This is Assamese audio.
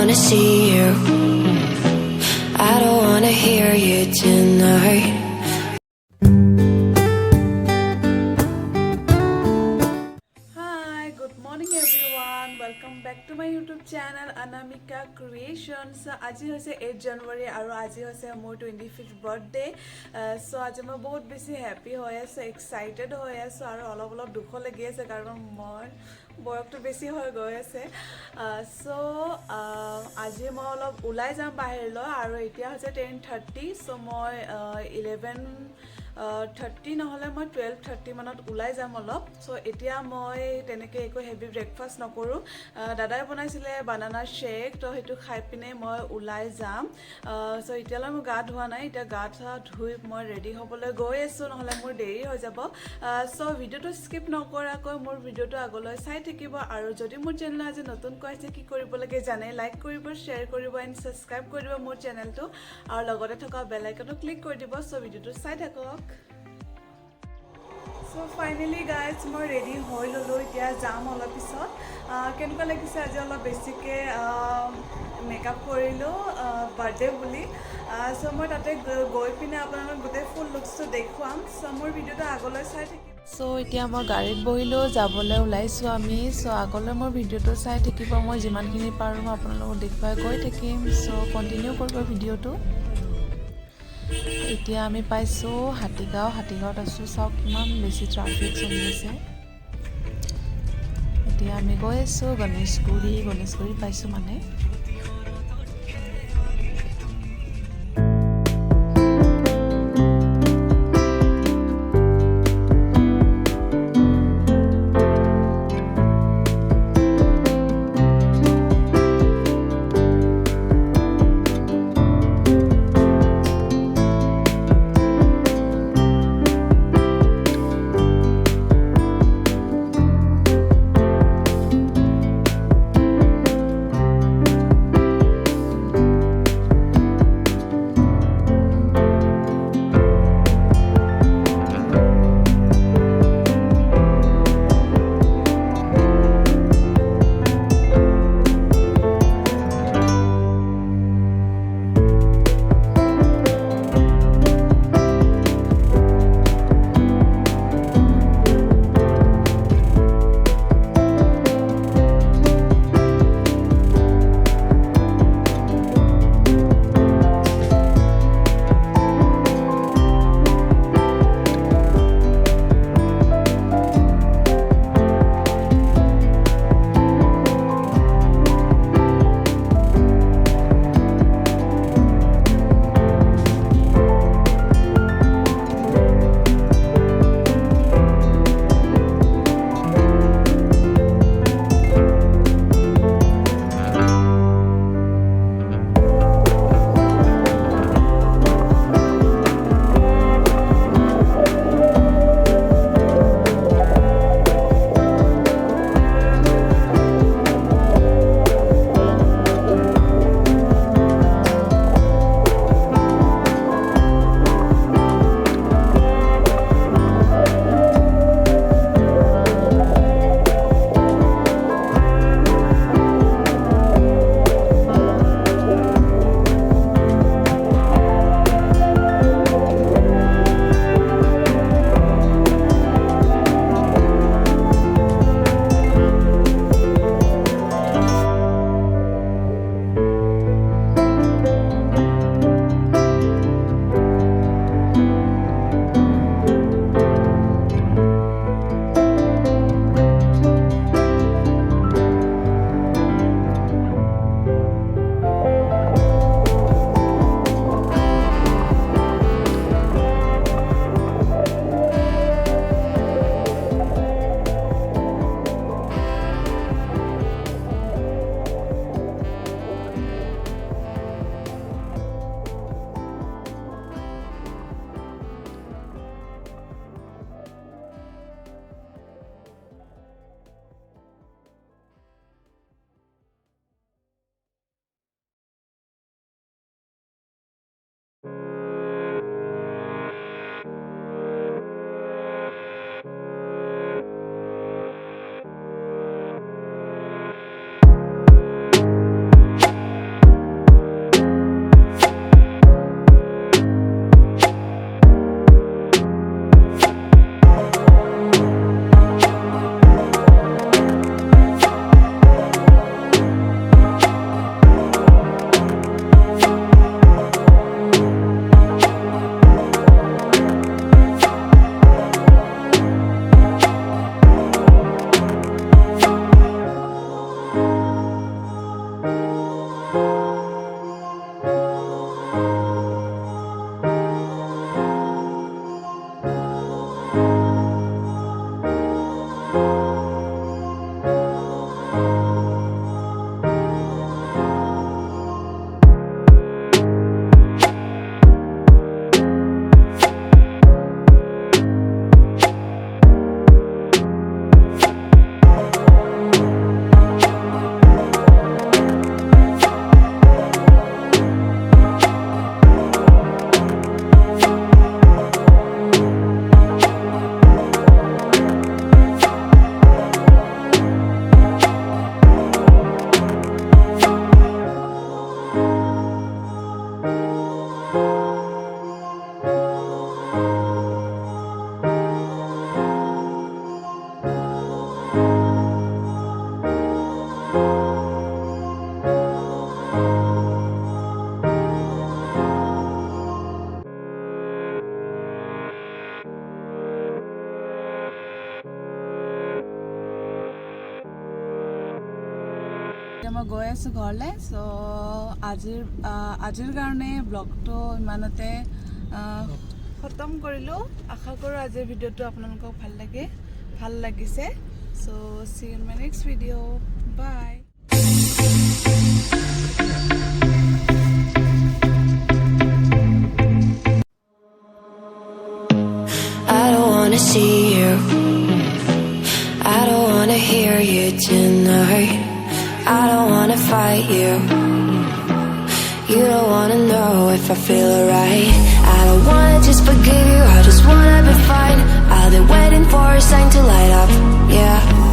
wanna see you. I don't wanna hear you tonight. Hi, good morning everyone. Welcome back to my YouTube channel Anamika Creation. আজি হৈছে 8 January আৰু আজি হৈছে মোৰ 25th birthday. So আজি মই বহুত বেছি হ্যাপি হৈ আছো, এক্সাইটেড হৈ আছো আৰু অলপ দুখ লাগি আছে কাৰণ মোৰ বয়সটো বেছি হৈ গৈ আছে। So আজি মই অলপ ওলাই যাম বাহিৰলৈ আৰু এতিয়া হৈছে 10:30. So মই 11:30 নহলে মই 12:30 মানত ওলাই যাম অলপ। সো এতিয়া মই তেনেকৈ একো হেভি ব্ৰেকফাষ্ট নকৰো। দাদাই বনাইছিলে বানানা শেক, তো হেতু খাই পিনে মই ওলাই যাম। সো এতিয়ালৈ মই গা ধোৱা নাই, এতিয়া গা ধুই মই ৰেডি হ'বলৈ গৈ আছো, নহলে মোৰ দেৰি হৈ যাব। সো ভিডিওটো স্কিপ নকৰাকৈ মোৰ ভিডিওটো আগলৈ চাই থাকিব আৰু যদি মোৰ চেনেল আজি নতুনকৈ আছে কি কৰিব লাগে জানে, লাইক কৰিব, শ্বেয়াৰ কৰিব এণ্ড সাবস্ক্ৰাইব কৰিব মোৰ চেনেলটো আৰু লগতে থকা বেল আইকনটো ক্লিক কৰি দিব। সো ভিডিওটো চাই থাকক। So finally guys, মই ৰেডি হৈ ললো, এতিয়া যাম অলপ পিছত। কেনেকুৱা লাগিছে আজি অলপ বেছিকে মেকআপ কৰিলো বাৰ্থডে বুলি। সো মই তাতে গৈ পিনে আপোনালোকক গোটেই ফুল লুকসটো দেখুৱাম। সো মোৰ ভিডিওটো আগলৈ চাই থাকিব। সো এতিয়া মই গাড়ীত বহিলো, যাবলৈ ওলাইছো আমি। সো আগলৈ মোৰ ভিডিওটো চাই থাকিব, মই যিমানখিনি পাৰো মই আপোনালোকক দেখুৱাই গৈ থাকিম। সো কন্টিনিউ কৰিব ভিডিওটো। এতিয়া আমি পাইছো হাতীগাঁৱত আছো। চাওক কিমান বেছি ট্ৰাফিক চলি আছে। এতিয়া আমি গৈ আছো গণেশগুৰি পাইছো মানে। এতিয়া মই গৈ আছোঁ ঘৰলৈ চ' আজিৰ কাৰণে ব্লগটো ইমানতে খতম কৰিলোঁ আশা কৰোঁ আজিৰ ভিডিঅ'টো আপোনালোকক ভাল লাগিছে চ' see you in my next video bye I don't wanna see you I don't wanna hear you tonight I don't wanna fight you You don't wanna know if I feel alright I don't wanna just forgive you I just wanna be fine I've been waiting for a sign to light up, yeah